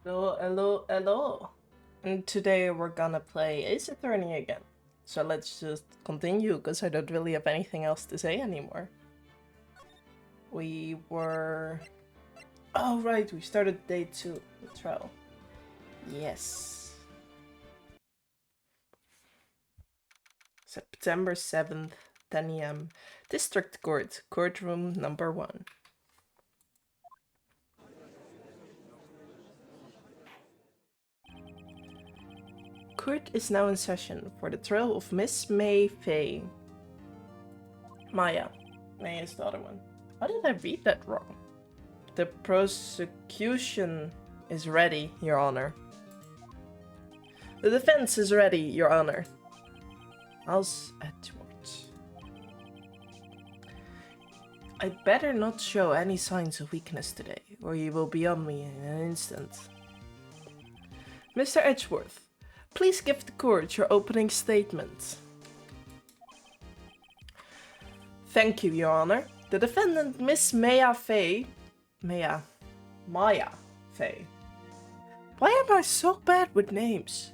Hello, hello, hello. And today we're gonna play Ace Attorney again. So let's just continue, because I don't really have anything else to say anymore. We were... Oh right, we started day 2, the trial. Yes. September 7th, 10 AM. District Court, Courtroom number 1. Court is now in session for the trial of Miss May Fay. Maya. May is the other one. How did I read that wrong? The prosecution is ready, Your Honor. The defense is ready, Your Honor. How's Edward? I'd better not show any signs of weakness today, or you will be on me in an instant. Mr. Edgeworth, please give the court your opening statement. Thank you, Your Honor. The defendant, Miss Maya Fay... Maya Fay. Why am I so bad with names?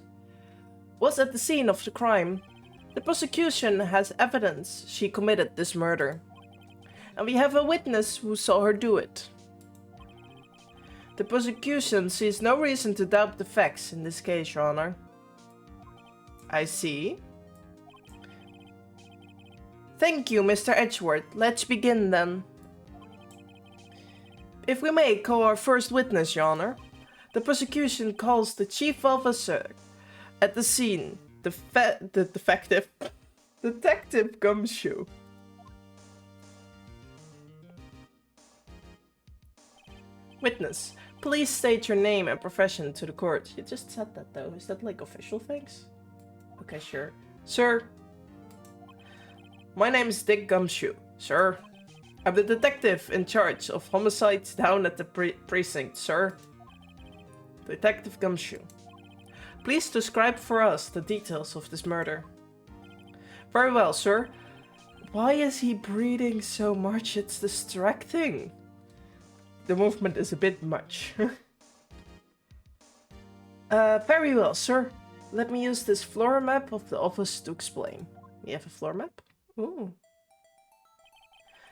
Was at the scene of the crime. The prosecution has evidence she committed this murder. And we have a witness who saw her do it. The prosecution sees no reason to doubt the facts in this case, Your Honor. I see. Thank you, Mr. Edgeworth. Let's begin then. If we may call our first witness, Your Honor. The prosecution calls the chief officer at the scene, Detective Gumshoe. Witness, please state your name and profession to the court. You just said that though. Is that like official things? Okay, sure. Sir. My name is Dick Gumshoe, sir. I'm the detective in charge of homicides down at the precinct, sir. Detective Gumshoe. Please describe for us the details of this murder. Very well, sir. Why is he breathing so much? It's distracting. The movement is a bit much. Very well, sir. Let me use this floor map of the office to explain. We have a floor map? Ooh.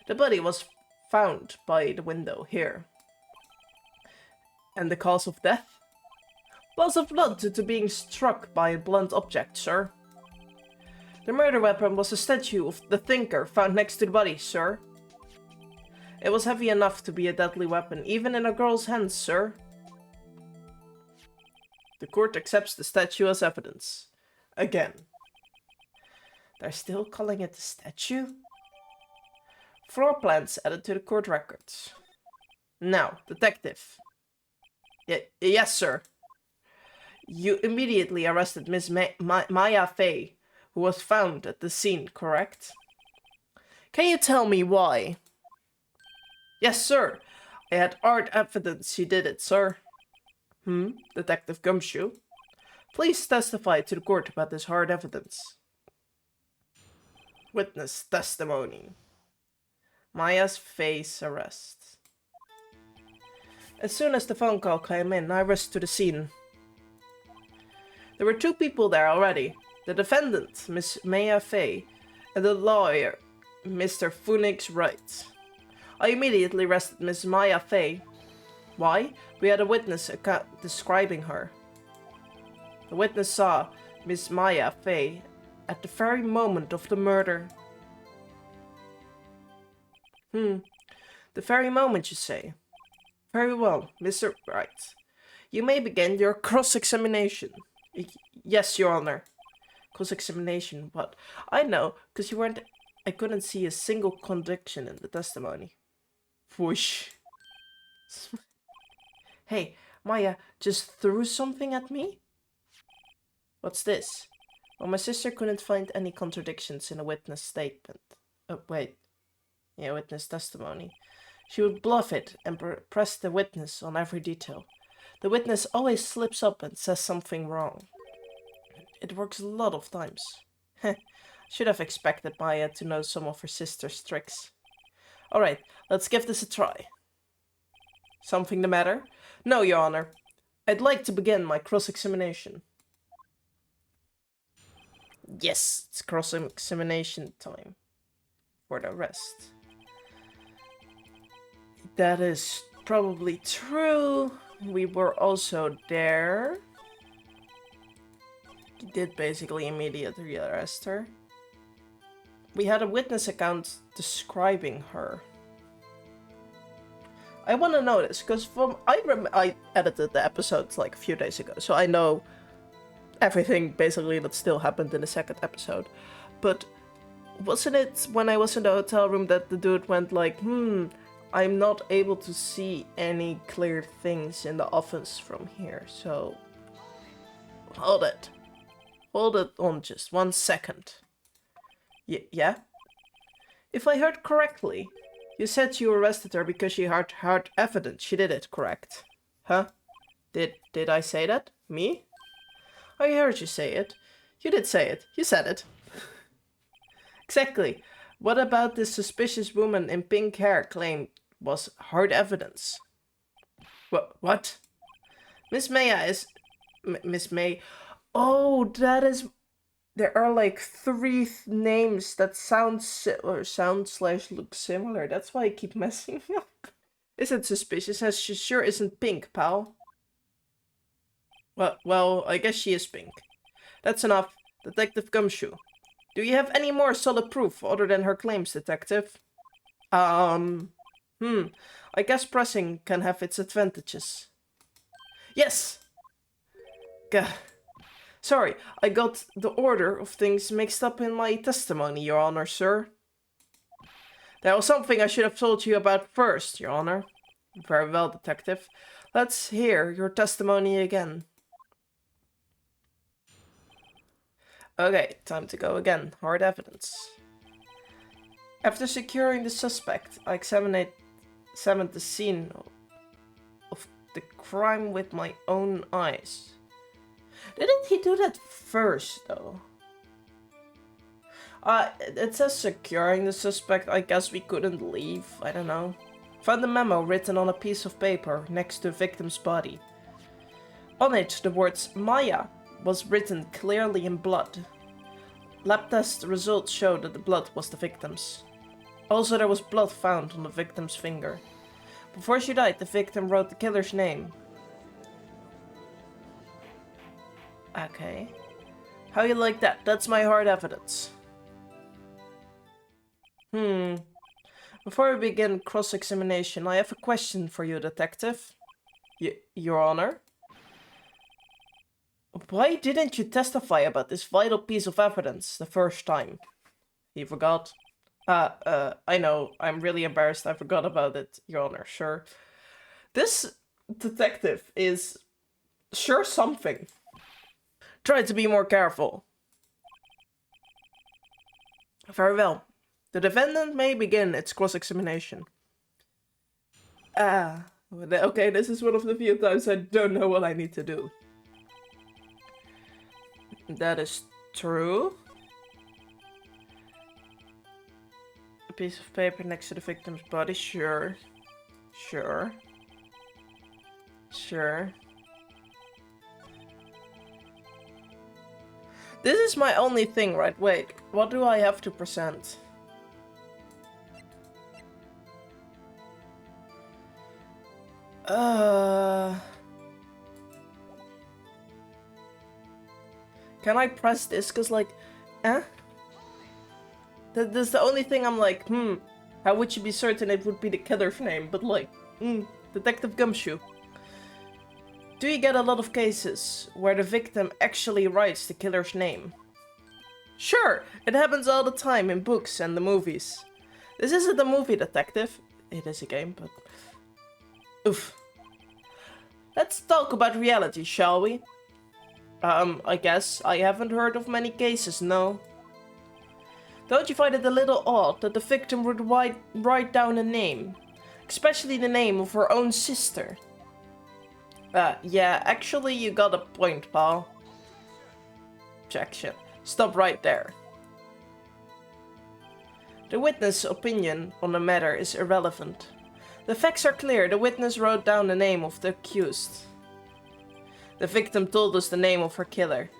The body was found by the window here. And the cause of death? Loss of blood due to being struck by a blunt object, sir. The murder weapon was a statue of the Thinker found next to the body, sir. It was heavy enough to be a deadly weapon, even in a girl's hands, sir. The court accepts the statue as evidence. Again. They're still calling it a statue? Floor plans added to the court records. Now, detective. Yes, sir. You immediately arrested Miss Maya Fay, who was found at the scene, correct? Can you tell me why? Yes, sir. I had hard evidence she did it, sir. Detective Gumshoe. Please testify to the court about this hard evidence. Witness testimony. Maya's face arrest. As soon as the phone call came in, I rushed to the scene. There were 2 people there already. The defendant, Miss Maya Fay, and the lawyer, Mr. Phoenix Wright. I immediately arrested Miss Maya Fay. Why? We had a witness describing her. The witness saw Miss Maya Fay at the very moment of the murder. The very moment, you say? Very well, Mr. Wright. You may begin your cross-examination. Yes, Your Honor. Cross-examination, what? I know, because you weren't... I couldn't see a single contradiction in the testimony. Whoosh. Hey, Maya just threw something at me? What's this? Well, my sister couldn't find any contradictions in a witness statement. Oh, wait. Yeah, witness testimony. She would bluff it and press the witness on every detail. The witness always slips up and says something wrong. It works a lot of times. Should have expected Maya to know some of her sister's tricks. Alright, let's give this a try. Something the matter? No, Your Honor. I'd like to begin my cross-examination. Yes, it's cross-examination time. For the rest. That is probably true. We were also there. He did basically immediately arrest her. We had a witness account describing her. I want to know this because I edited the episodes like a few days ago, so I know everything basically that still happened in the second episode. But wasn't it when I was in the hotel room that the dude went like, I'm not able to see any clear things in the office from here, so hold it. Hold it on just 1 second. Yeah? If I heard correctly, you said you arrested her because she had hard evidence. She did it, correct? Huh? Did I say that? Me? I heard you say it. You did say it. You said it. Exactly. What about this suspicious woman in pink hair claimed was hard evidence? What? Miss Maya is... Miss May... Oh, that is... There are like 3 names that sound / look similar. That's why I keep messing up. Isn't suspicious as she sure isn't pink, pal. Well, I guess she is pink. That's enough. Detective Gumshoe. Do you have any more solid proof other than her claims, Detective? I guess pressing can have its advantages. Yes! Gah. Sorry, I got the order of things mixed up in my testimony, Your Honor, sir. There was something I should have told you about first, Your Honor. Very well, Detective. Let's hear your testimony again. Okay, time to go again. Hard evidence. After securing the suspect, I examined the scene of the crime with my own eyes. Didn't he do that first, though? It says securing the suspect. I guess we couldn't leave. I don't know. Found a memo written on a piece of paper next to the victim's body. On it, the words Maya was written clearly in blood. Lab test results showed that the blood was the victim's. Also, there was blood found on the victim's finger. Before she died, the victim wrote the killer's name. Okay. How you like that? That's my hard evidence. Before we begin cross-examination, I have a question for you, Detective. Your Honor? Why didn't you testify about this vital piece of evidence the first time? He forgot. I know. I'm really embarrassed. I forgot about it, Your Honor. Sure. This detective is sure something. Try to be more careful. Very well. The defendant may begin its cross-examination. Okay, this is one of the few times I don't know what I need to do. That is true. A piece of paper next to the victim's body, sure. Sure. This is my only thing, right? Wait, what do I have to present? Can I press this? Cause like, That's the only thing I'm like, how would you be certain it would be the killer's name? But like, Detective Gumshoe. Do you get a lot of cases where the victim actually writes the killer's name? Sure, it happens all the time in books and the movies. This isn't a movie, Detective. It is a game, but... Oof. Let's talk about reality, shall we? I guess I haven't heard of many cases, no. Don't you find it a little odd that the victim would write down a name? Especially the name of her own sister? Yeah, actually you got a point, pal. Objection. Stop right there. The witness' opinion on the matter is irrelevant. The facts are clear. The witness wrote down the name of the accused. The victim told us the name of her killer.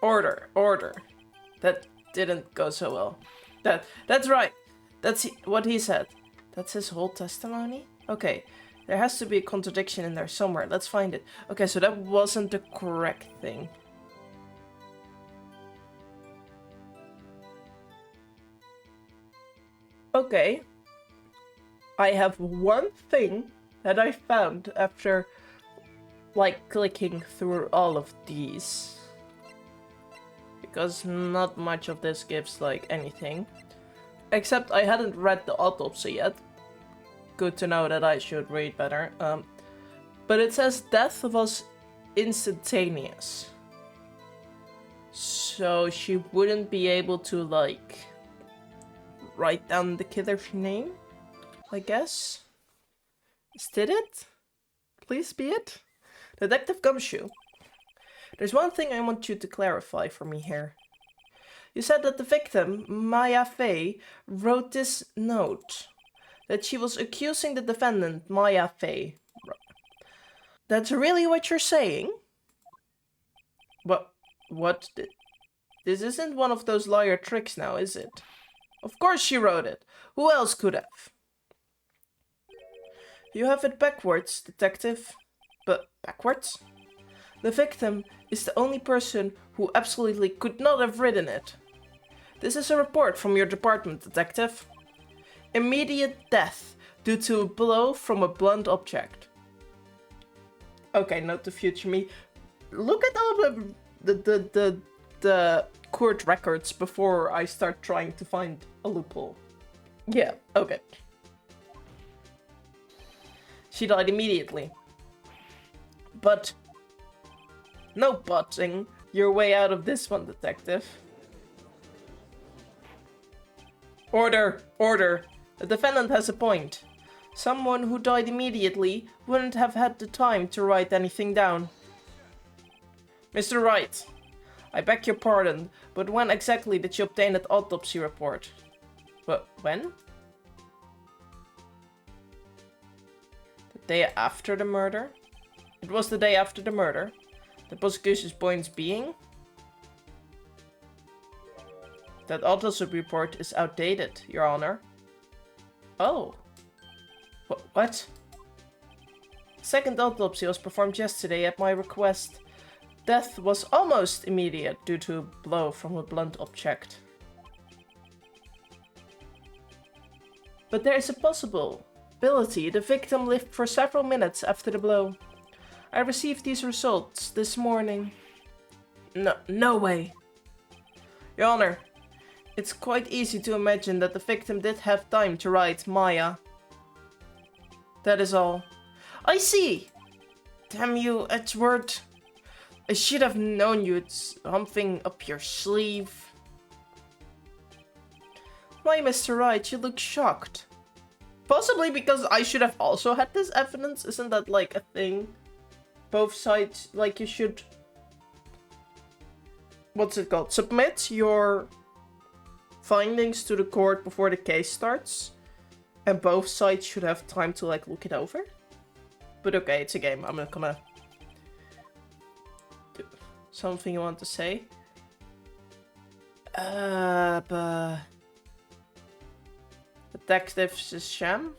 Order, order. That didn't go so well. That's right. That's what he said. That's his whole testimony? Okay. There has to be a contradiction in there somewhere. Let's find it. Okay, so that wasn't the correct thing. Okay. I have one thing that I found after, like, clicking through all of these. Because not much of this gives, like, anything. Except I hadn't read the autopsy yet. Good to know that I should read better. But it says death was instantaneous. So she wouldn't be able to, like, write down the killer's name, I guess? Did it? Please be it? Detective Gumshoe. There's one thing I want you to clarify for me here. You said that the victim, Maya Fey, wrote this note. That she was accusing the defendant, Maya Fey. That's really what you're saying? What? This isn't one of those lawyer tricks now, is it? Of course she wrote it. Who else could have? You have it backwards, detective. But backwards? The victim is the only person who absolutely could not have written it. This is a report from your department, detective. Immediate death due to a blow from a blunt object. Okay, note to future me. Look at all the court records before I start trying to find a loophole. Yeah, okay. She died immediately. But no butting your way out of this one, detective. Order! Order! The defendant has a point. Someone who died immediately wouldn't have had the time to write anything down. Mr. Wright, I beg your pardon, but when exactly did you obtain that autopsy report? When? The day after the murder? It was the day after the murder. The prosecution's points being that autopsy report is outdated, Your Honor. Oh. What? Second autopsy was performed yesterday at my request. Death was almost immediate due to a blow from a blunt object. But there is a possibility the victim lived for several minutes after the blow. I received these results this morning. No way. Your Honor, it's quite easy to imagine that the victim did have time to write Maya. That is all. I see! Damn you, Edward. I should have known you had something up your sleeve. Why, Mr. Wright, you look shocked. Possibly because I should have also had this evidence. Isn't that like a thing? Both sides, like you should... What's it called? Submit your findings to the court before the case starts. And both sides should have time to like look it over. But okay, it's a game. I'm not gonna... Something you want to say? But... Detective is sham?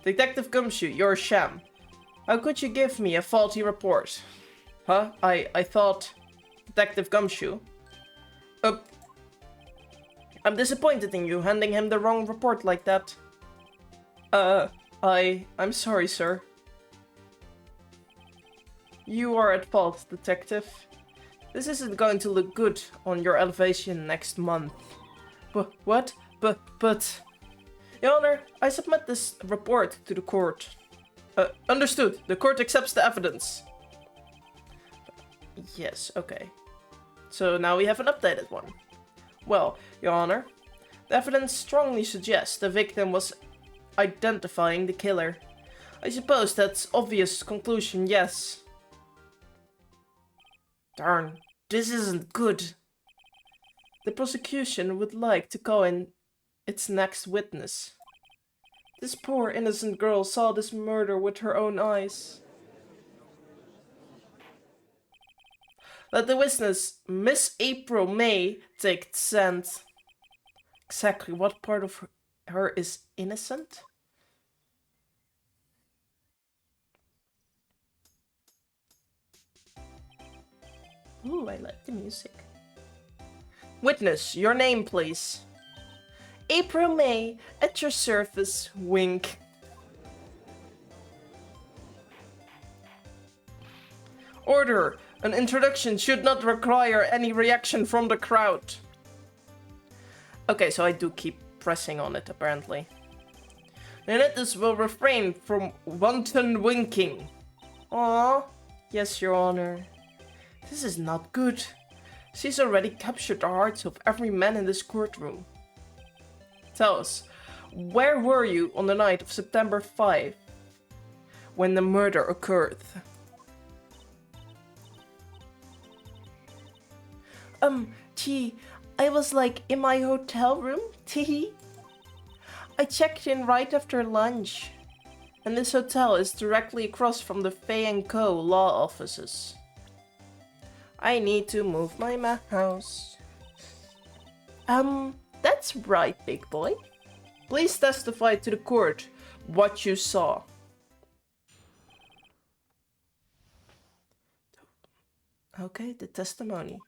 Detective Gumshoe, you're a sham. How could you give me a faulty report? Huh? I thought... Detective Gumshoe? I'm disappointed in you, handing him the wrong report like that. I'm sorry, sir. You are at fault, detective. This isn't going to look good on your elevation next month. What? But... Your Honor, I submit this report to the court. Understood. The court accepts the evidence. Yes, okay. So now we have an updated one. Well, Your Honor, the evidence strongly suggests the victim was identifying the killer. I suppose that's obvious conclusion, yes. Darn, this isn't good. The prosecution would like to call in its next witness. This poor innocent girl saw this murder with her own eyes. Let the witness, Miss April May, take the stand. Exactly what part of her is innocent? Ooh, I like the music. Witness, your name, please. April May, at your service, wink. Order! An introduction should not require any reaction from the crowd. Okay, so I do keep pressing on it, apparently. The witness will refrain from wanton winking. Aww. Yes, Your Honor. This is not good. She's already captured the hearts of every man in this courtroom. Tell us, where were you on the night of September 5, when the murder occurred? Gee, I was like in my hotel room, teehee. I checked in right after lunch, and this hotel is directly across from the Fay & Co. law offices. I need to move my house. That's right, big boy. Please testify to the court what you saw. Okay, the testimony.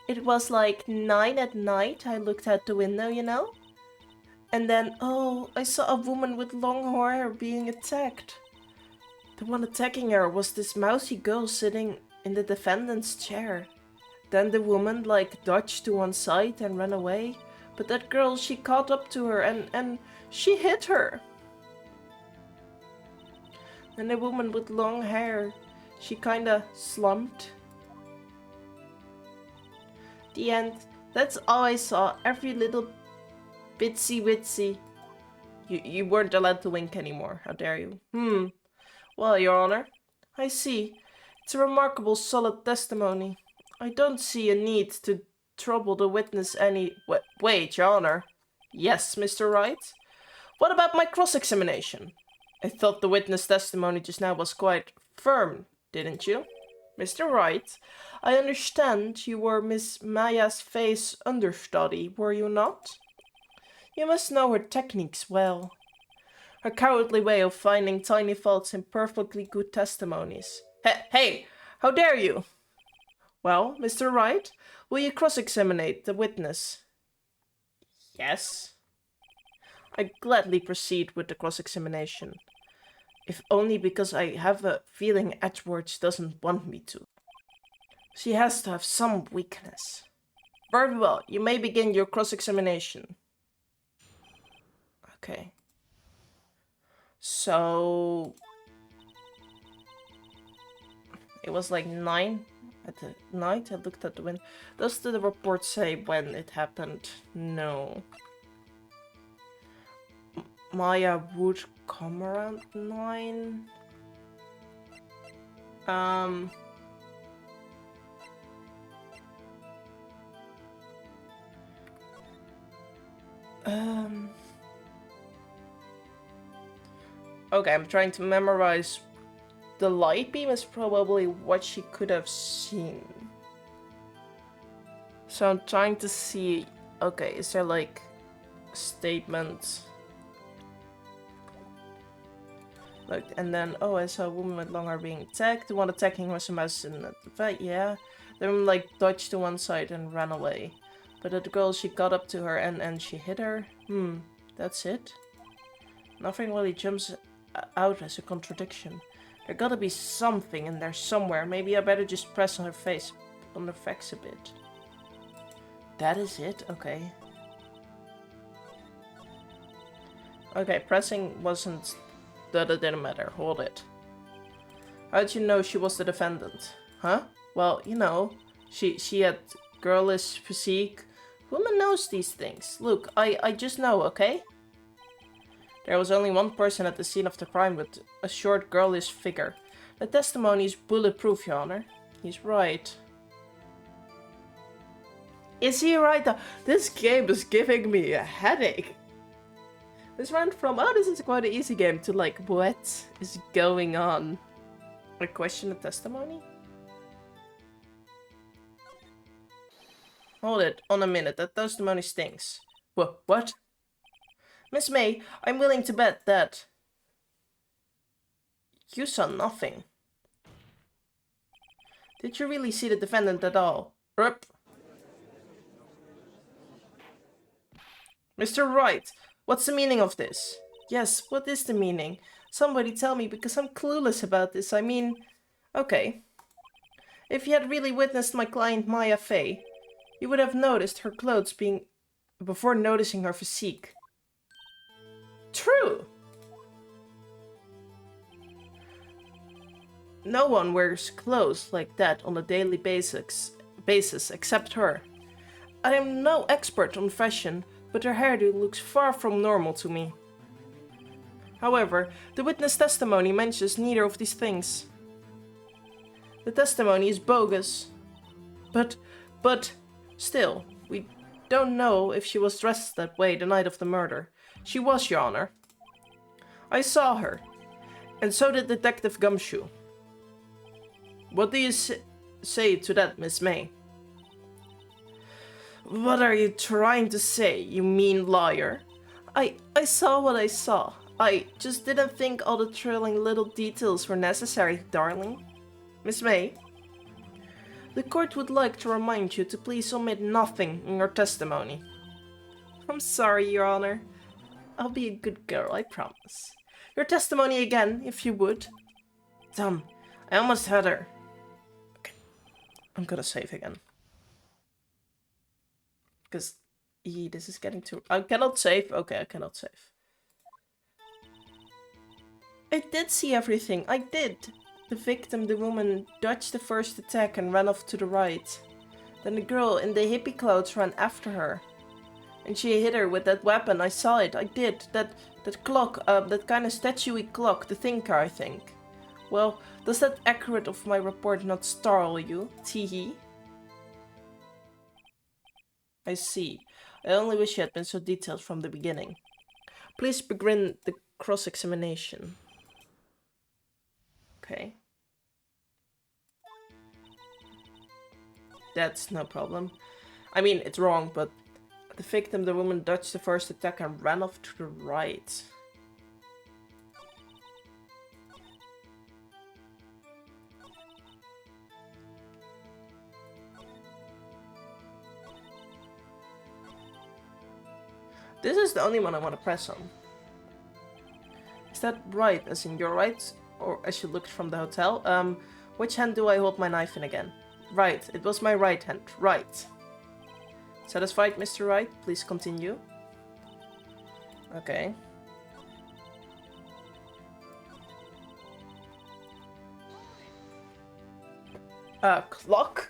It was like 9 at night. I looked out the window, you know? And then, oh, I saw a woman with long hair being attacked. The one attacking her was this mousy girl sitting in the defendant's chair. Then the woman, like, dodged to one side and ran away. But that girl, she caught up to her and she hit her. And the woman with long hair, she kinda slumped. The end. That's all I saw. Every little bitsy witsy. You weren't allowed to wink anymore. How dare you? Well, Your Honor, I see. It's a remarkable solid testimony. I don't see a need to trouble the witness any... Wait, Your Honor. Yes, Mr. Wright? What about my cross-examination? I thought the witness testimony just now was quite firm, didn't you? Mr. Wright, I understand you were Miss Maya's face understudy, were you not? You must know her techniques well. Her cowardly way of finding tiny faults in perfectly good testimonies. Hey, how dare you? Well, Mr. Wright, will you cross-examine the witness? Yes. I gladly proceed with the cross-examination. If only because I have a feeling Edwards doesn't want me to. She has to have some weakness. Very well, you may begin your cross-examination. Okay. So... It was like 9 at the night. I looked at the window. Does the report say when it happened? No. Maya would come around 9. Okay, I'm trying to memorize. The light beam is probably what she could have seen. So I'm trying to see, okay, is there like a statement? Like, and then, oh, I saw a woman with long hair being attacked. The one attacking was a mouse in the fight, yeah. Then like dodged to one side and ran away. But the girl, she got up to her and she hit her. That's it. Nothing really jumps out as a contradiction. There gotta be something in there somewhere. Maybe I better just press on her face, on her facts a bit. That is it? Okay. Okay, pressing wasn't... That didn't matter. Hold it. How'd you know she was the defendant? Huh? Well, you know, she had girlish physique. Woman knows these things. Look, I just know, okay? There was only one person at the scene of the crime with a short, girlish figure. The testimony is bulletproof, Your Honor. He's right. Is he right? This game is giving me a headache. This went from, oh, this is quite an easy game, to like, what is going on? I question the testimony? Hold it, on a minute, that testimony stinks. What? Miss May, I'm willing to bet that you saw nothing. Did you really see the defendant at all? Rup. Mr. Wright, what's the meaning of this? Yes, what is the meaning? Somebody tell me, because I'm clueless about this. I mean, okay. If you had really witnessed my client Maya Fey, you would have noticed her clothes before noticing her physique. True! No one wears clothes like that on a daily basis except her. I am no expert on fashion, but her hairdo looks far from normal to me. However, the witness testimony mentions neither of these things. The testimony is bogus. But, still, we don't know if she was dressed that way the night of the murder. She was, Your Honor. I saw her, and so did Detective Gumshoe. What do you say to that, Miss May? What are you trying to say, you mean liar? I saw what I saw. I just didn't think all the thrilling little details were necessary, darling. Miss May? The court would like to remind you to please omit nothing in your testimony. I'm sorry, Your Honor. I'll be a good girl, I promise. Your testimony again, if you would. Damn, I almost had her. Okay, I'm gonna save again. Because this is getting too... I cannot save? Okay, I cannot save. I did see everything, I did. The victim, the woman, dodged the first attack and ran off to the right. Then the girl in the hippie clothes ran after her. And she hit her with that weapon, I saw it, I did. That clock, that kind of statue-y clock, the thinker, I think. Well, does that accurate of my report not startle you? Teehee. I see. I only wish you had been so detailed from the beginning. Please begin the cross-examination. Okay. That's no problem. I mean, it's wrong, but the victim, the woman, dodged the first attack and ran off to the right. This is the only one I want to press on. Is that right, as in your right? Or as you looked from the hotel? Which hand do I hold my knife in again? Right, it was my right hand. Right. Satisfied, Mr. Wright? Please continue. Okay. Clock?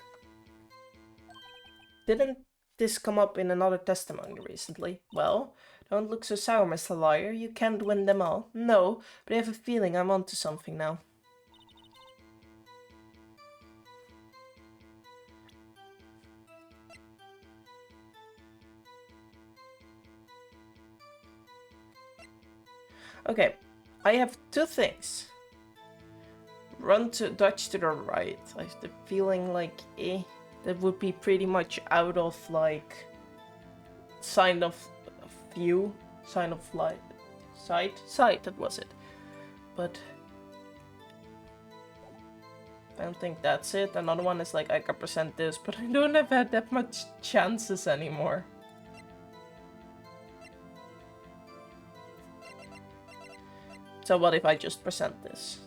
Didn't this come up in another testimony recently? Well, don't look so sour, Mr. Liar. You can't win them all. No, but I have a feeling I'm onto something now. Okay, I have two things. Dodge to the right. I have the feeling like, that would be pretty much out of, like, sign of view, sign of light, sight, that was it. But I don't think that's it. Another one is like, I can present this, but I don't have had that much chances anymore. So what if I just present this?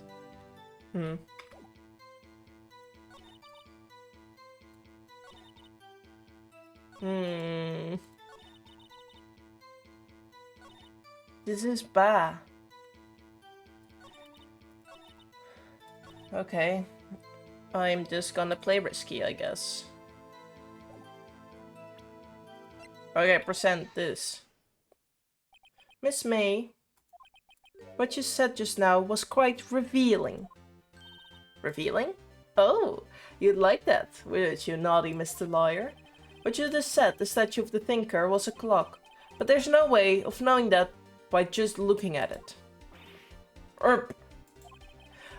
This is bad. Okay. I'm just gonna play risky, I guess. Okay, present this. Miss May, what you said just now was quite revealing. Revealing? Oh, you'd like that, would you, naughty Mr. Liar? What you just said, the statue of the thinker, was a clock. But there's no way of knowing that by just looking at it. Erp.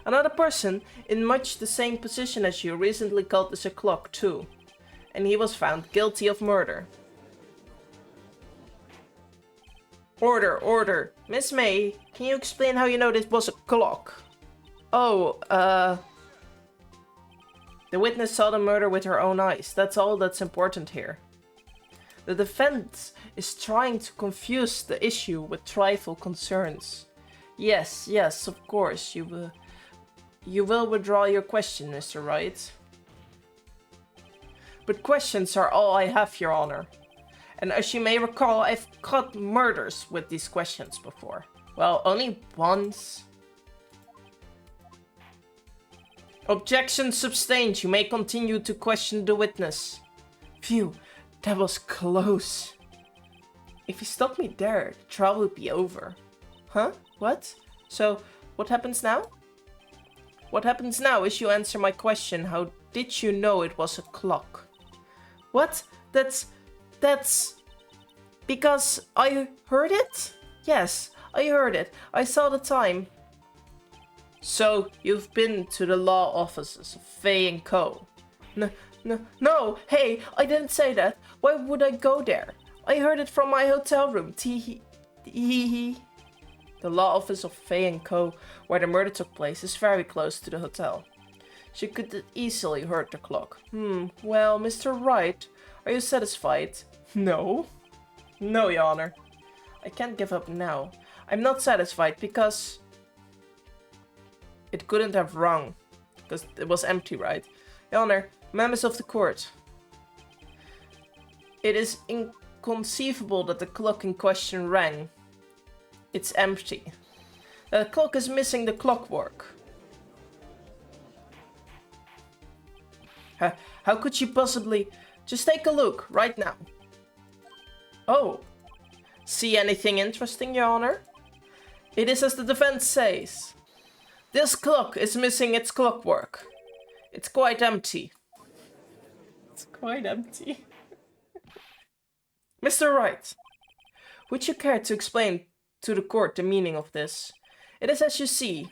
Another person in much the same position as you recently called this a clock too, and he was found guilty of murder. Order, order. Miss May, can you explain how you know this was a clock? Oh, the witness saw the murder with her own eyes. That's all that's important here. The defense is trying to confuse the issue with trifle concerns. Yes, yes, of course, you will withdraw your question, Mr. Wright. But questions are all I have, Your Honor. And as you may recall, I've caught murders with these questions before. Well, only once. Objection sustained. You may continue to question the witness. Phew, that was close. If you stop me there, the trial will be over. Huh? What? So, what happens now? What happens now is you answer my question. How did you know it was a clock? What? That's... Because I heard it? Yes, I heard it. I saw the time. So, you've been to the law offices of Faye & Co. No, hey, I didn't say that. Why would I go there? I heard it from my hotel room. Tee-hee. The law office of Faye & Co., where the murder took place, is very close to the hotel. She could have easily heard the clock. Well, Mr. Wright, are you satisfied? No. No, Your Honor. I can't give up now. I'm not satisfied because... It couldn't have rung. Because it was empty, right? Your Honor, members of the court. It is inconceivable that the clock in question rang. It's empty. The clock is missing the clockwork. How could you possibly... Just take a look, right now. Oh. See anything interesting, Your Honor? It is as the defense says. This clock is missing its clockwork. It's quite empty. It's quite empty. Mr. Wright, would you care to explain to the court the meaning of this? It is as you see.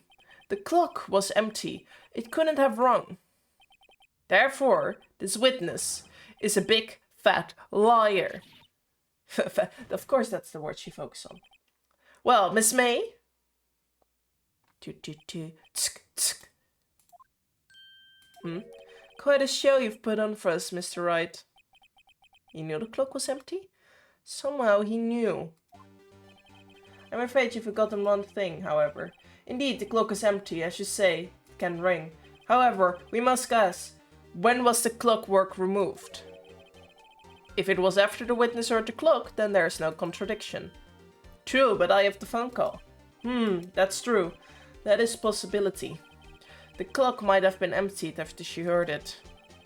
The clock was empty. It couldn't have rung. Therefore, this witness is a big, fat liar. Of course, that's the word she focuses on. Well, Miss May? Quite a show you've put on for us, Mr. Wright. You knew the clock was empty? Somehow he knew. I'm afraid you've forgotten one thing, however. Indeed, the clock is empty, as you say. It can ring. However, we must guess. When was the clockwork removed? If it was after the witness heard the clock, then there's no contradiction. True, but I have the phone call. That's true. That is a possibility. The clock might have been emptied after she heard it.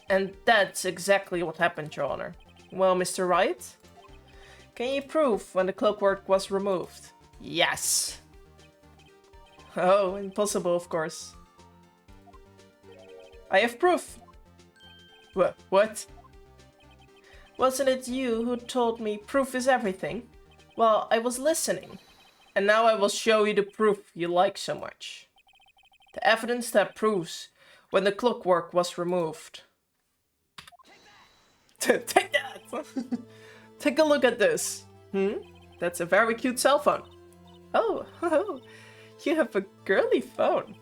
And that's exactly what happened, Your Honor. Well, Mr. Wright? Can you prove when the clockwork was removed? Yes. Oh, impossible, of course. I have proof. What? Wasn't it you who told me proof is everything? Well, I was listening. And now I will show you the proof you like so much. The evidence that proves when the clockwork was removed. Take that! Take a look at this. That's a very cute cell phone. Oh, you have a girly phone.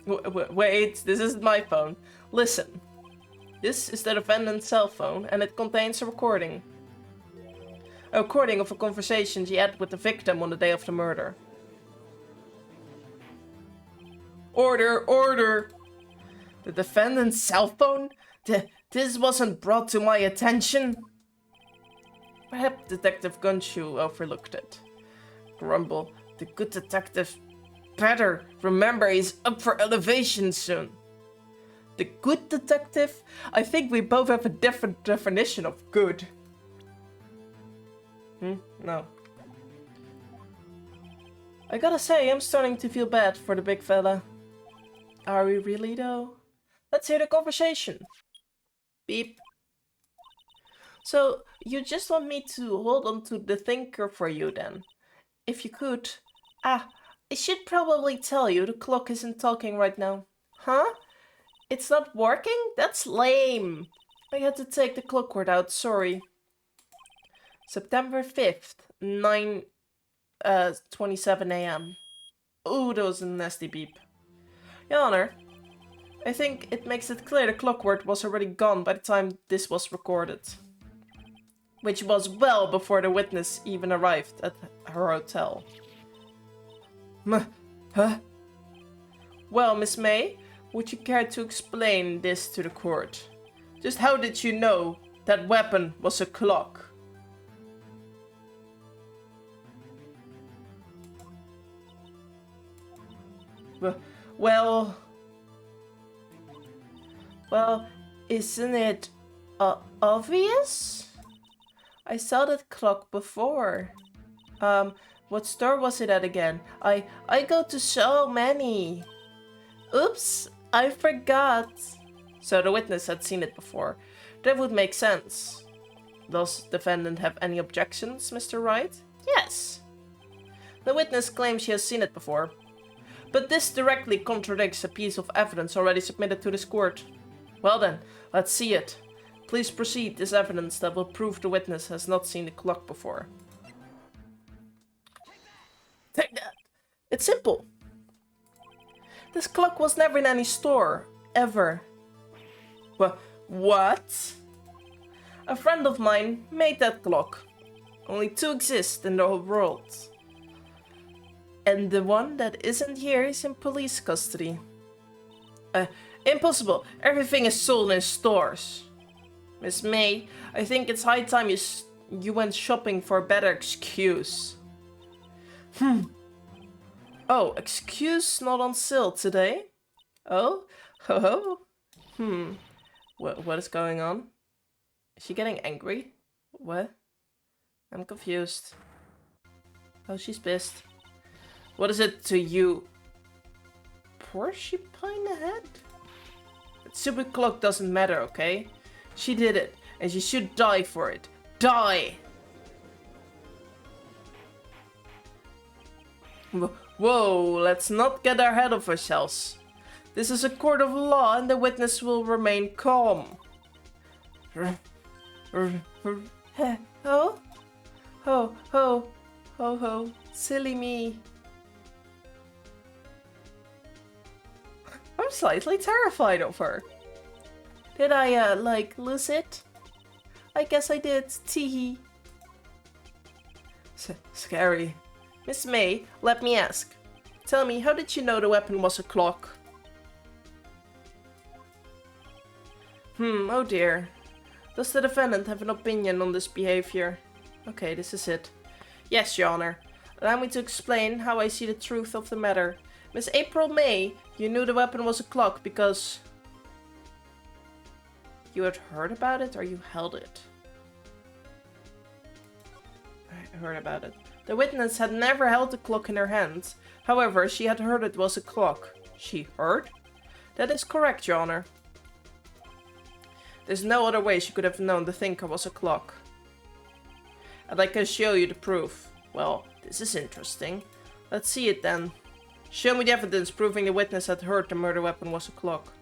Wait, this isn't my phone. Listen. This is the defendant's cell phone, and it contains a recording. A recording of a conversation she had with the victim on the day of the murder. Order, order! The defendant's cell phone? This wasn't brought to my attention. Perhaps Detective Gunshoe overlooked it. Grumble, the good detective better remember he's up for elevation soon. The good detective? I think we both have a different definition of good. No. I gotta say, I'm starting to feel bad for the big fella. Are we really though? Let's hear the conversation. Beep. So, you just want me to hold on to the thinker for you then? if you could. Ah, I should probably tell you the clock isn't talking right now. Huh? It's not working? That's lame. I had to take the clock cord out, sorry. September 5th, 9:27 a.m. Ooh, that was a nasty beep. Your Honor, I think it makes it clear the clock cord was already gone by the time this was recorded. Which was well before the witness even arrived at her hotel. Huh? Well, Miss May, would you care to explain this to the court? Just how did you know that weapon was a clock? Well, isn't it obvious? I saw that clock before. What store was it at again? I go to so many. Oops, I forgot. So the witness had seen it before. That would make sense. Does the defendant have any objections, Mr. Wright? Yes. The witness claims she has seen it before. But this directly contradicts a piece of evidence already submitted to this court. Well then, let's see it. Please proceed this evidence that will prove the witness has not seen the clock before. Take that! It's simple. This clock was never in any store. Ever. What? A friend of mine made that clock. Only 2 exist in the whole world. And the one that isn't here is in police custody. Impossible. Everything is sold in stores. Miss May, I think it's high time you went shopping for a better excuse. Oh, excuse not on sale today? Oh? Ho ho? What is going on? Is she getting angry? What? I'm confused. Oh, she's pissed. What is it to you? Porcupine head? That stupid clock doesn't matter, okay? She did it, and she should die for it. Die! Whoa, let's not get ahead of ourselves. This is a court of law, and the witness will remain calm. Oh? Ho, ho, ho, ho, silly me. I'm slightly terrified of her. Did I, lose it? I guess I did, teehee. Scary. Miss May, let me ask. Tell me, how did you know the weapon was a clock? Oh dear. Does the defendant have an opinion on this behavior? Okay, this is it. Yes, Your Honor. Allow me to explain how I see the truth of the matter. Miss April May, you knew the weapon was a clock because you had heard about it or you held it? I heard about it. The witness had never held the clock in her hand. However, she had heard it was a clock. She heard? That is correct, Your Honor. There's no other way she could have known the thinker was a clock. And I can show you the proof. Well, this is interesting. Let's see it then. Show me the evidence proving the witness had heard the murder weapon was a clock.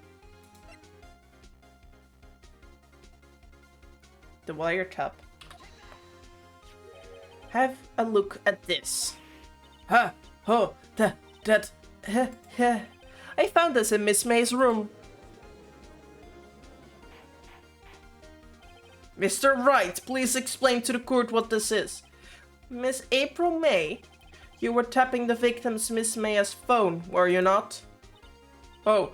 The wiretap. Have a look at this. I found this in Miss May's room. Mr. Wright, please explain to the court what this is. Miss April May, you were tapping the victim's Miss May's phone, were you not? Oh.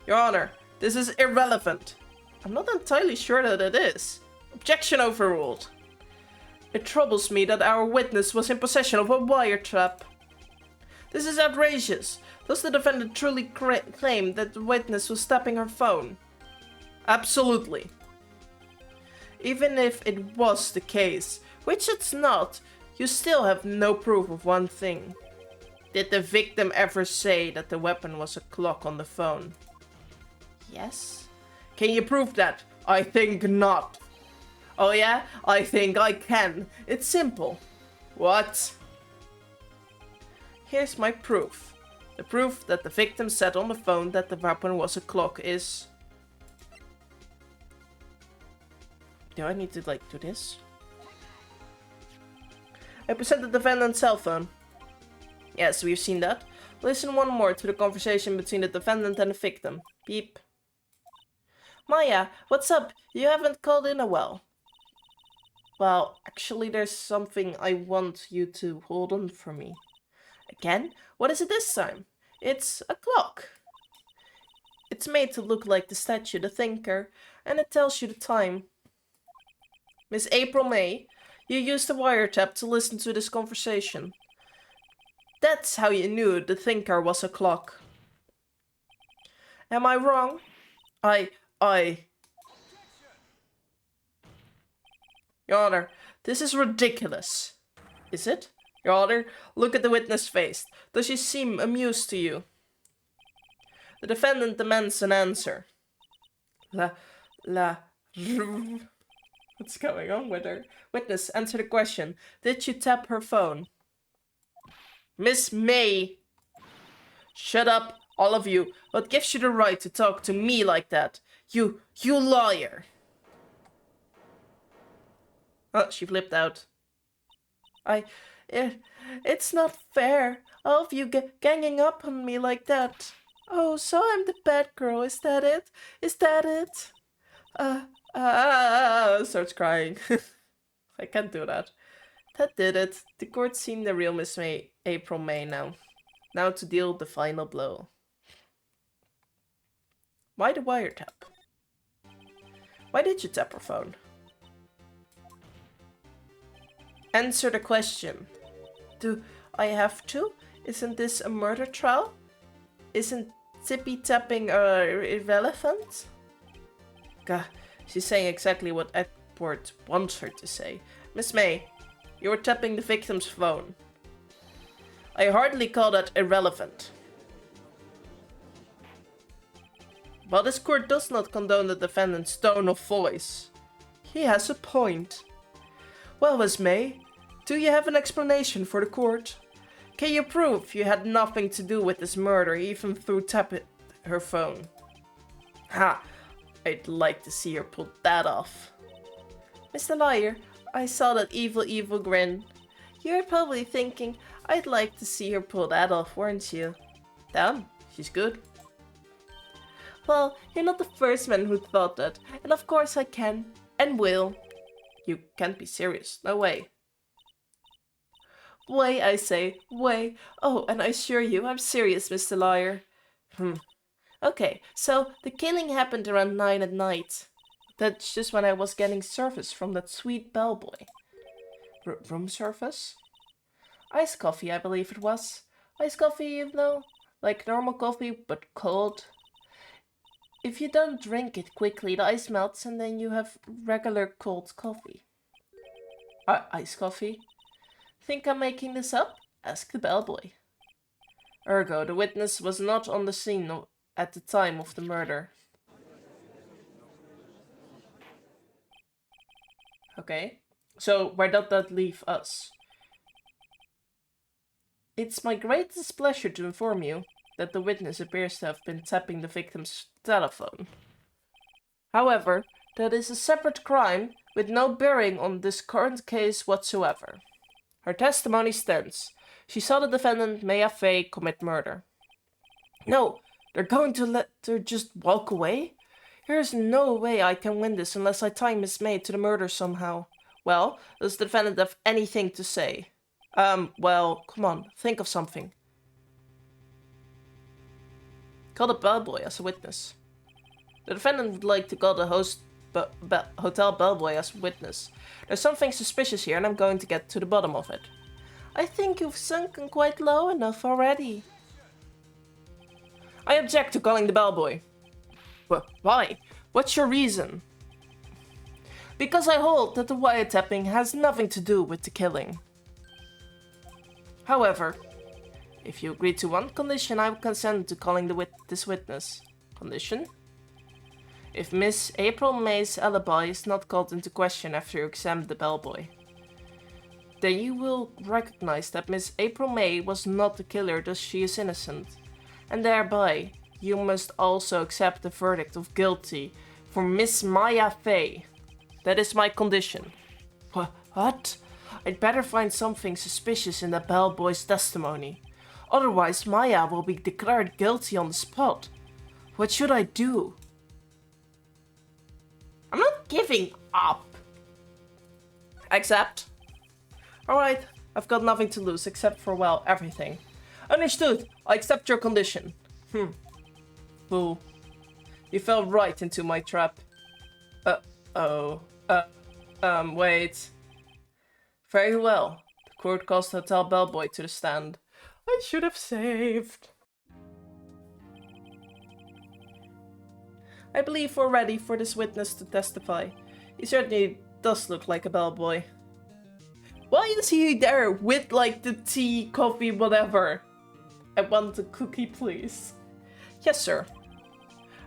Your Honor, this is irrelevant. I'm not entirely sure that it is. Objection overruled. It troubles me that our witness was in possession of a wiretap. This is outrageous. Does the defendant truly claim that the witness was tapping her phone? Absolutely. Even if it was the case, which it's not, you still have no proof of one thing. Did the victim ever say that the weapon was a clock on the phone? Yes. Can you prove that? I think not. Oh yeah? I think I can. It's simple. What? Here's my proof. The proof that the victim said on the phone that the weapon was a clock is... Do I need to, like, do this? I present the defendant's cell phone. Yes, we've seen that. Listen one more to the conversation between the defendant and the victim. Beep. Maya, what's up? You haven't called in a while. Well, actually there's something I want you to hold on for me. Again? What is it this time? It's a clock. It's made to look like the statue, the thinker, and it tells you the time. Miss April May, you used the wiretap to listen to this conversation. That's how you knew the thinker was a clock. Am I wrong? Your Honor, this is ridiculous. Is it? Your Honor, look at the witness' face. Does she seem amused to you? The defendant demands an answer. What's going on with her? Witness, answer the question. Did you tap her phone? Miss May! Shut up, all of you. What gives you the right to talk to me like that? You liar! Oh, she flipped out. It's not fair. All of you ganging up on me like that. Oh, so I'm the bad girl, is that it? Is that it? Starts crying. I can't do that. That did it. The court's seen the real Miss May, April May now. Now to deal the final blow. Why the wiretap? Why did you tap her phone? Answer the question. Do I have to? Isn't this a murder trial? Isn't tippy tapping irrelevant? Gah, she's saying exactly what Edward wants her to say. Miss May, you were tapping the victim's phone. I hardly call that irrelevant. While this court does not condone the defendant's tone of voice, he has a point. Well, Miss May, do you have an explanation for the court? Can you prove you had nothing to do with this murder, even through tapping her phone? Ha! I'd like to see her pull that off. Mr. Liar, I saw that evil grin. You're probably thinking, I'd like to see her pull that off, weren't you? Damn, she's good. Well, you're not the first man who thought that, and of course I can, and will. You can't be serious, no way. Way, I say, way. Oh, and I assure you, I'm serious, Mr. Liar. Okay, so the killing happened around 9 at night. That's just when I was getting service from that sweet bellboy. Room service? Iced coffee, I believe it was. Iced coffee, you know? Like normal coffee, but cold. If you don't drink it quickly, the ice melts and then you have regular cold coffee. Iced coffee? Think I'm making this up? Ask the bellboy. Ergo, the witness was not on the scene at the time of the murder. Okay, so where does that leave us? It's my greatest pleasure to inform you that the witness appears to have been tapping the victim's telephone. However, that is a separate crime with no bearing on this current case whatsoever. Her testimony stands. She saw the defendant Maya Fey commit murder. No, they're going to let her just walk away? There's no way I can win this unless I tie Miss May to the murder somehow. Well, does the defendant have anything to say? Well, come on, think of something. Call the bellboy as a witness. The defendant would like to call the hotel bellboy as a witness. There's something suspicious here and I'm going to get to the bottom of it. I think you've sunken quite low enough already. I object to calling the bellboy. Why? What's your reason? Because I hold that the wiretapping has nothing to do with the killing. However, if you agree to one condition, I will consent to calling this witness. Condition? if Miss April May's alibi is not called into question after you examine the bellboy, then you will recognize that Miss April May was not the killer, thus she is innocent. And thereby, you must also accept the verdict of guilty for Miss Maya Fey. That is my condition. What? I'd better find something suspicious in the bellboy's testimony. Otherwise, Maya will be declared guilty on the spot. What should I do? I'm not giving up. Accept. Alright, I've got nothing to lose except for, well, everything. Understood. I accept your condition. Fool. You fell right into my trap. Wait. Very well. The court calls the hotel bellboy to the stand. I should have saved. I believe we're ready for this witness to testify. He certainly does look like a bellboy. Why is he there with, like, the tea, coffee, whatever? I want a cookie, please. Yes, sir.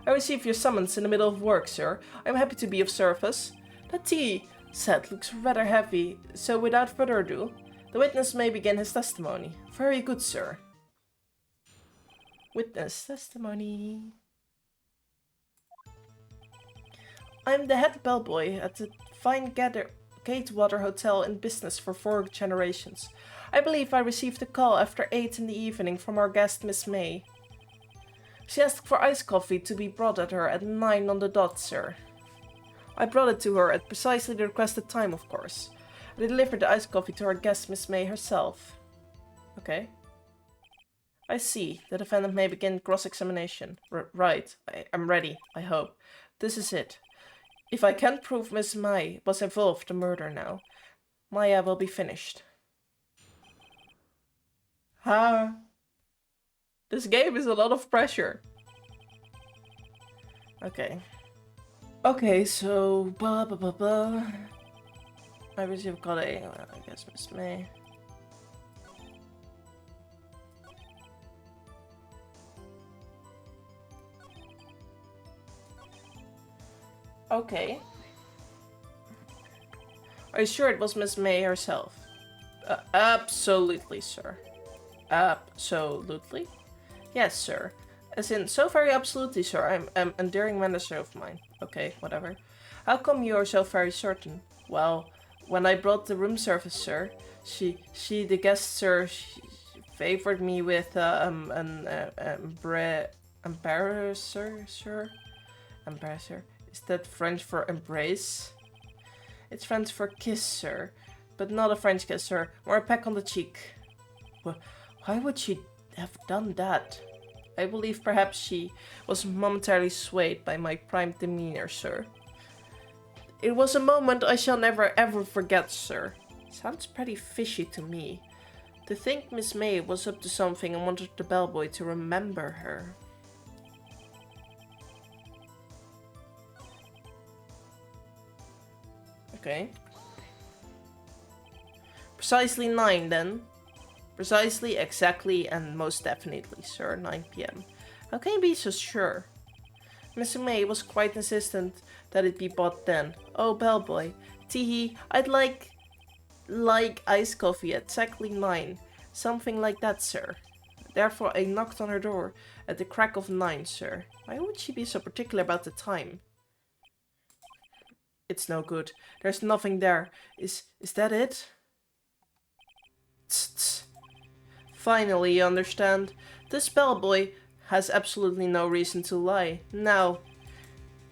I received your summons in the middle of work, sir. I'm happy to be of service. The tea set looks rather heavy, so without further ado, the witness may begin his testimony. Very good, sir. Witness testimony. I'm the head bellboy at the fine Gatewater Hotel in business for 4 generations. I believe I received a call after 8 in the evening from our guest Miss May. She asked for iced coffee to be brought at her at 9 on the dot, sir. I brought it to her at precisely the requested time, of course. I delivered the iced coffee to our guest Miss May herself. Okay. I see. The defendant may begin cross-examination. Right. I'm ready, I hope. This is it. If I can't prove Miss May was involved in the murder now, Maya will be finished. This game is a lot of pressure. Okay. Okay, so I received got a, I guess Miss May. Okay. Are you sure it was Miss May herself? Absolutely, sir. Absolutely? Yes, sir. As in, so very absolutely, sir. I'm an enduring manager of mine. Okay, whatever. How come you are so very certain? Well, when I brought the room service, sir, she the guest, sir, she favored me with embarrasser, sir? Embarrasser? Is that French for embrace? It's French for kiss, sir. But not a French kiss, sir. More a peck on the cheek. Why would she have done that? I believe perhaps she was momentarily swayed by my prime demeanor, sir. It was a moment I shall never ever forget, sir. Sounds pretty fishy to me. To think Miss May was up to something and wanted the bellboy to remember her. Okay. Precisely 9 then. Precisely, exactly, and most definitely, sir. 9 p.m. How can you be so sure? Miss May was quite insistent that it be bought then. Oh, bellboy. Teehee, I'd like iced coffee at exactly 9. Something like that, sir. Therefore, I knocked on her door at the crack of 9, sir. Why would she be so particular about the time? It's no good. There's nothing there. Is that it? Tsk, tsk. Finally, you understand. This bellboy has absolutely no reason to lie. Now,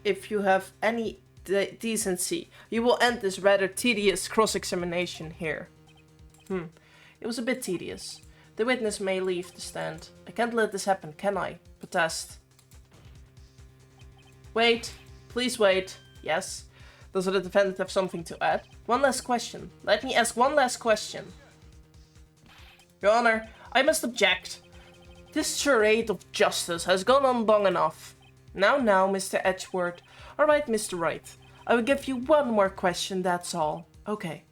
if you have any decency, you will end this rather tedious cross-examination here. It was a bit tedious. The witness may leave the stand. I can't let this happen, can I? Protest. Wait. Please wait. Yes. Does the defendant have something to add? One last question. Let me ask one last question. Your Honor, I must object. This charade of justice has gone on long enough. Now, Mr. Edgeworth. Alright, Mr. Wright. I will give you one more question, that's all. Okay.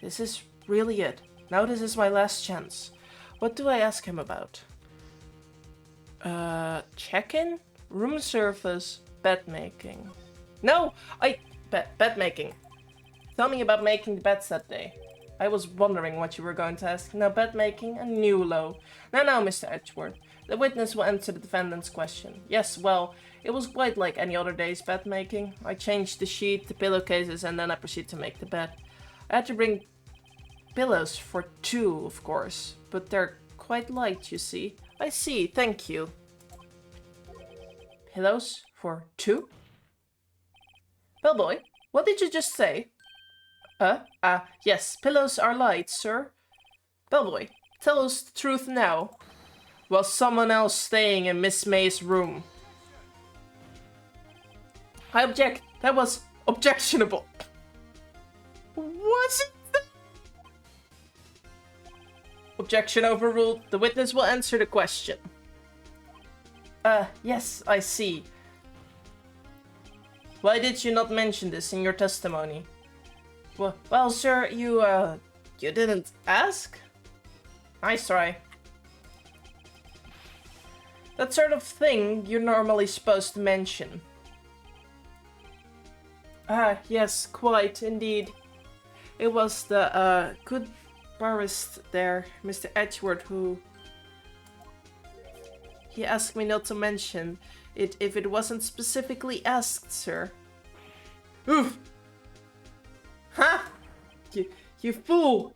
This is really it. Now this is my last chance. What do I ask him about? Check-in? Room service? bed making. No, bed making. Tell me about making the beds that day. I was wondering what you were going to ask. No, bed making, a new low. Now, Mr. Edgeworth. The witness will answer the defendant's question. Yes, well, it was quite like any other day's bed making. I changed the sheet, the pillowcases, and then I proceeded to make the bed. I had to bring pillows for 2, of course, but they're quite light, you see. I see, thank you. Pillows for 2? Bellboy, what did you just say? Yes, pillows are light, sir. Bellboy, tell us the truth now. Was someone else staying in Miss May's room? I object. That was objectionable. Was it? Objection overruled. The witness will answer the question. Yes, I see. Why did you not mention this in your testimony? Well, sir, you didn't ask? Nice try. That sort of thing you're normally supposed to mention. Yes, quite, indeed. It was the, good barrister there, Mr. Edgeworth, who... He asked me not to mention it if it wasn't specifically asked, sir. Oof! Huh? You fool!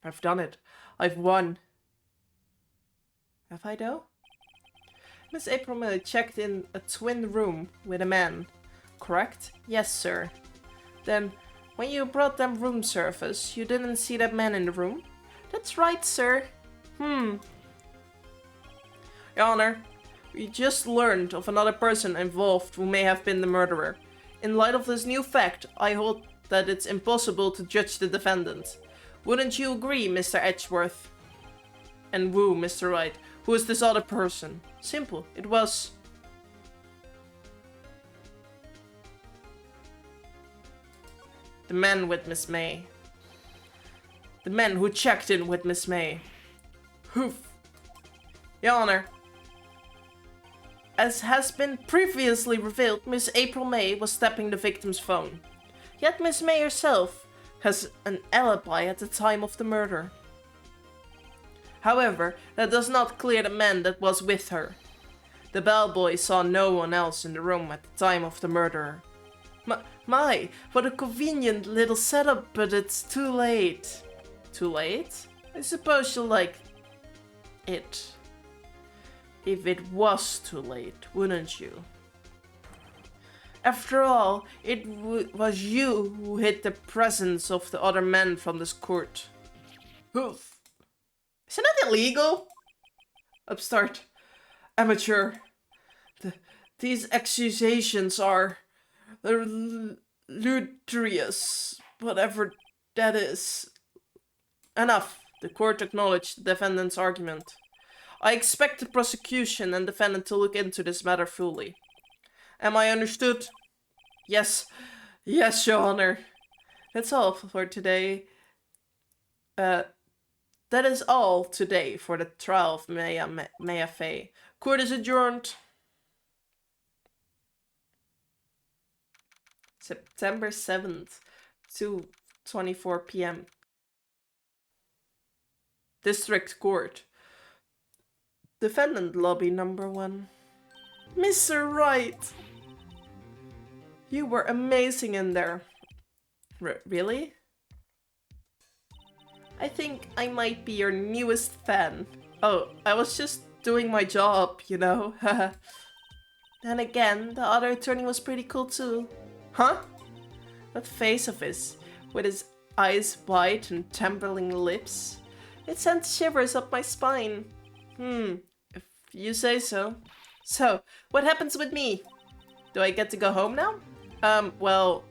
I've done it. I've won. Have I though? Miss April May checked in a twin room with a man, correct? Yes, sir. Then, when you brought them room service, you didn't see that man in the room? That's right, sir. Your Honor, we just learned of another person involved who may have been the murderer. In light of this new fact, I hold that it's impossible to judge the defendant. Wouldn't you agree, Mr. Edgeworth? And woo, Mr. Wright. Who is this other person? Simple. It was... the man with Miss May. The man who checked in with Miss May. Hoof. Your Honor. As has been previously revealed, Miss April May was tapping the victim's phone. Yet Miss May herself has an alibi at the time of the murder. However, that does not clear the man that was with her. The bellboy saw no one else in the room at the time of the murder. My, what a convenient little setup, but it's too late. Too late? I suppose you'll like it. If it was too late, wouldn't you? After all, it was you who hid the presence of the other men from this court. Hoof. Isn't that illegal? Upstart. Amateur. These accusations are... ludicrous. Whatever that is. Enough. The court acknowledged the defendant's argument. I expect the prosecution and defendant to look into this matter fully. Am I understood? Yes. Yes, Your Honor. That's all for today. That is all today for the trial of Maya Fey. Court is adjourned. September 7th, 2:24 p.m. District Court. Defendant lobby number 1. Mr. Wright! You were amazing in there. Really? I think I might be your newest fan. Oh, I was just doing my job, you know. Then again, the other attorney was pretty cool too. Huh? That face of his, with his eyes wide and trembling lips. It sent shivers up my spine. If you say so. So, what happens with me? Do I get to go home now? Well...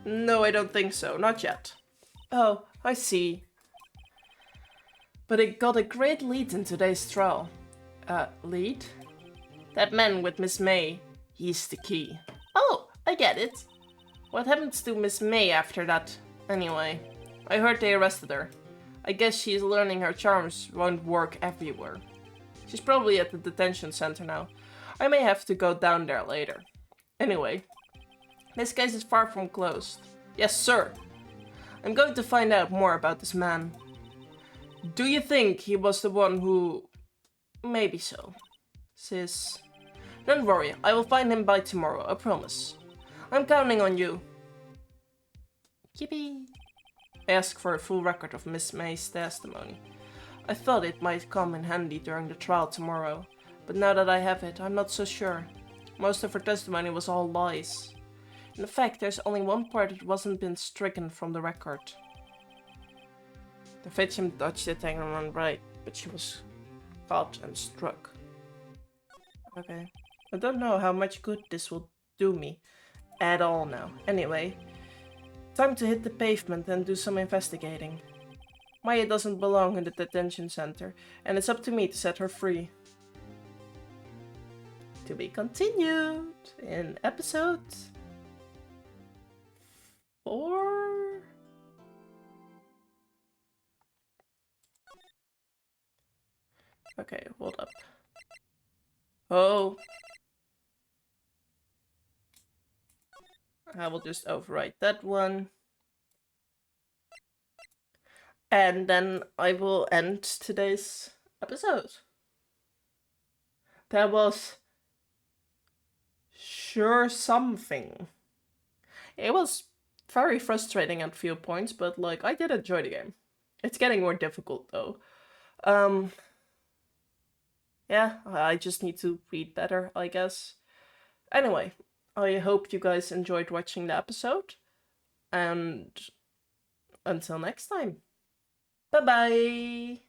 No, I don't think so. Not yet. Oh, I see. But it got a great lead in today's trial. Lead? That man with Miss May. He's the key. Oh, I get it. What happens to Miss May after that? Anyway, I heard they arrested her. I guess she's learning her charms won't work everywhere. She's probably at the detention center now. I may have to go down there later. Anyway, this case is far from closed. Yes, sir. I'm going to find out more about this man. Do you think he was the one who... Maybe so. Sis. Don't worry, I will find him by tomorrow, I promise. I'm counting on you. Yippee. I asked for a full record of Miss May's testimony. I thought it might come in handy during the trial tomorrow, but now that I have it, I'm not so sure. Most of her testimony was all lies. In fact, there's only one part that wasn't been stricken from the record. The victim dodged the thing on Wright, but she was caught and struck. Okay. I don't know how much good this will do me at all now. Anyway, time to hit the pavement and do some investigating. Maya doesn't belong in the detention center, and it's up to me to set her free. To be continued in episode 4? Okay, hold up. Oh. I will just overwrite that one. And then I will end today's episode. That was sure something. It was very frustrating at a few points, but like I did enjoy the game. It's getting more difficult though. Yeah, I just need to read better, I guess. Anyway, I hope you guys enjoyed watching the episode, and until next time. Bye-bye!